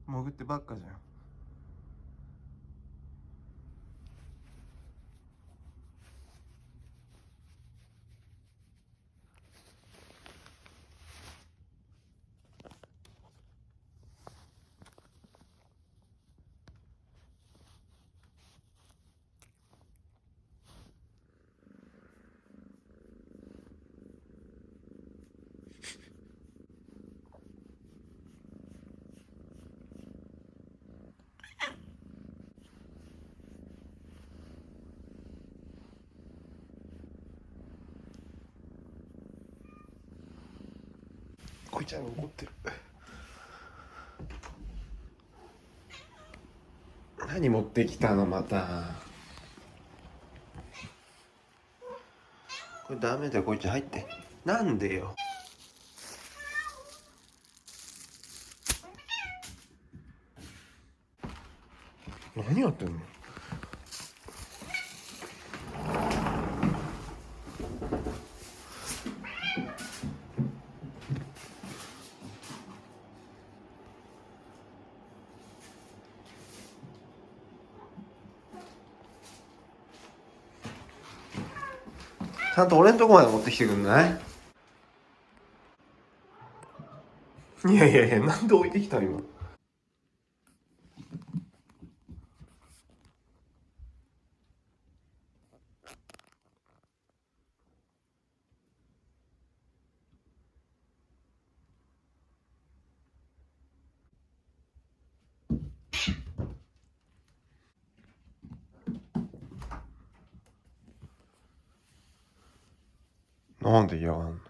潜ってばっかじゃん。こいちゃんが怒ってる。何持ってきたのまた。これダメだよ、こいちゃん入って。なんでよ。何やってんの。ちゃんと俺んとこまで持ってきてくんない？いやいやいや、なんで置いてきた今。なんで嫌がんの。